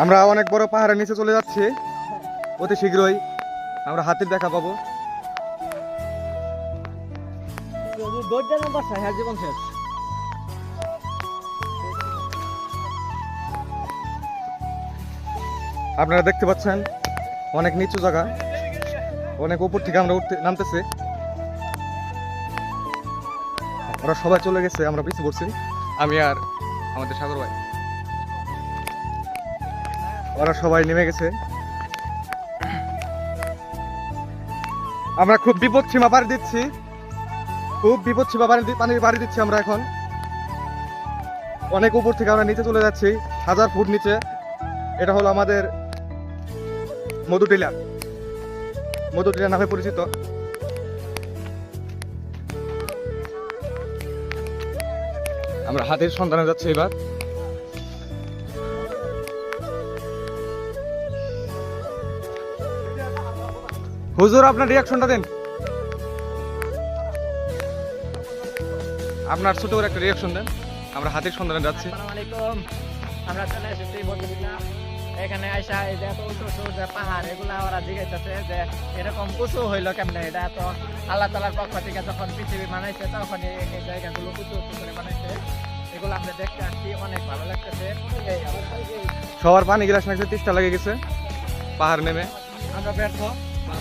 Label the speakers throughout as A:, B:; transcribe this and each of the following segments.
A: আমরা অনেক বড় পাহাড়ের নিচে চলে যাচ্ছি, অতি শীঘ্রই আমরা হাতির দেখা পাবো। আপনারা দেখতে পাচ্ছেন অনেক নিচু জায়গা, অনেক উপর থেকে আমরা নামতেছি। ওরা সবাই চলে গেছে, আমরা পিছিয়ে পড়ছি, আমি আর আমাদের সাগর ভাই। ওরা সবাই নেমে গেছে। আমরা খুব বিপদ সীমা পাড়ি দিচ্ছি, খুব বিপদ সীমা পানির পাড়ি দিচ্ছি আমরা এখন। অনেক উপর থেকে আমরা নিচে চলে যাচ্ছি, 1000 ফুট নিচে। এটা হলো আমাদের মধুটিলা, মধুটিলা নামে পরিচিত। আমরা হাতির সন্ধানে যাচ্ছি এবার। হুজুর, আপনার রিয়াকশনটা দেন, আপনার ছোট করে একটা রিয়াকশন দেন। আমরা হাতির সন্ধানে যাচ্ছি।
B: আসসালামু আলাইকুম। আমরা চলে এসেছি বন্ধুরা, এখানে আইসা এই যে এত উঁচু উঁচু যে পাহাড়, এগুলা ওরা জিজ্ঞাসা যে এরকম উঁচু হইলো কেমনে। এটা তো আল্লাহ তাআলার পক্ষ থেকে যখন পৃথিবী বানাইছে তখন এই জায়গাগুলো উঁচু উঁচু করে বানাইছে। এগুলো আমরা দেখতে আসছি, অনেক ভালো লাগতেছে।
A: সবার পানি গ্লাস নাকি তেষ্টা লেগে গেছে পাহাড় নেমে।
B: আমরা ব্যর্থ,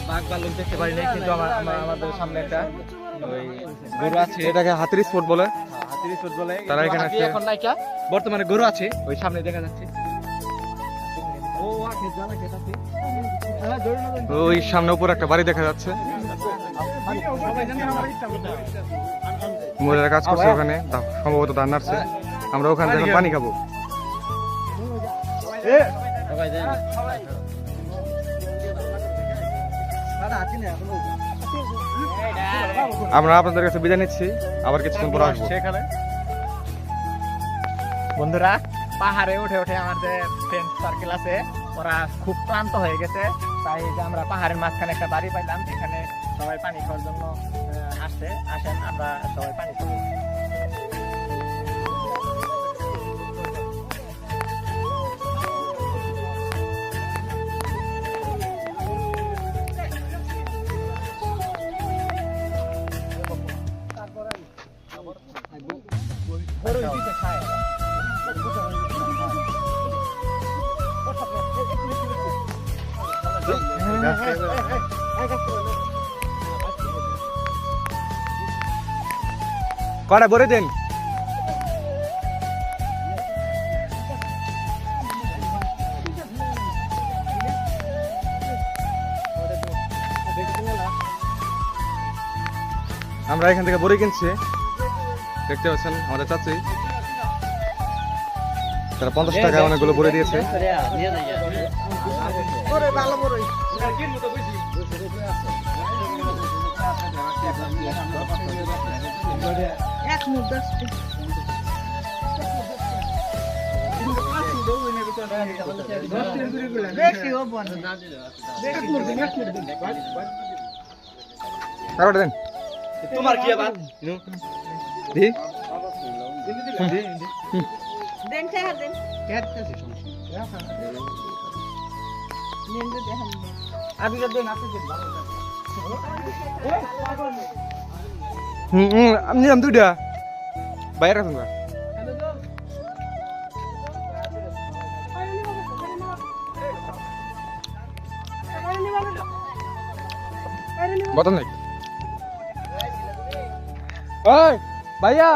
B: বাঘ ভাল্লুক দেখতে পারি নাই, কিন্তু আমাদের সামনে একটা ওই গরু আছে,
A: এটাকে হাতির স্পট বলে।
B: হাতির স্পট বলে।
A: তারা এখানে আছে।
B: এখন নাইকা বর্তমানে গরু আছে, ওই সামনে দেখা যাচ্ছে। ও আকে জানা খেতাছে।
A: ওই সামনে উপর একটা বাড়ি দেখা যাচ্ছে, মহিলারা কাজ করছে ওখানে, সম্ভবত ধান নাড়ছে। আমরা ওখান থেকে পানি খাবো। আমরা আপনাদের কাছে বিদায় নিচ্ছি, আবার কিছুক্ষণ পর আসবো।
B: বন্ধুরা, পাহাড়ে উঠে উঠে আমাদের ফ্রেন্ড সার্কেল আছে, ওরা খুব ক্লান্ত হয়ে গেছে। তাই যে আমরা পাহাড়ের মাঝখানে একটা বাড়ি পাইলাম, এখানে সবাই পানি খাওয়ার জন্য আসেন, আমরা সবাই পানি খাবো।
A: কড়া ভরে দেন। আমরা এখান থেকে বড়ি কিনছি, দেখতে পাচ্ছেন আমাদের চাচি, তারা 50 টাকায় অনেকগুলো বড়ি দিয়েছে।
B: তোমার কি আবার
A: আমি নিলাম 2টা বাইরে রাখুন। বতন নাই ভাইয়া।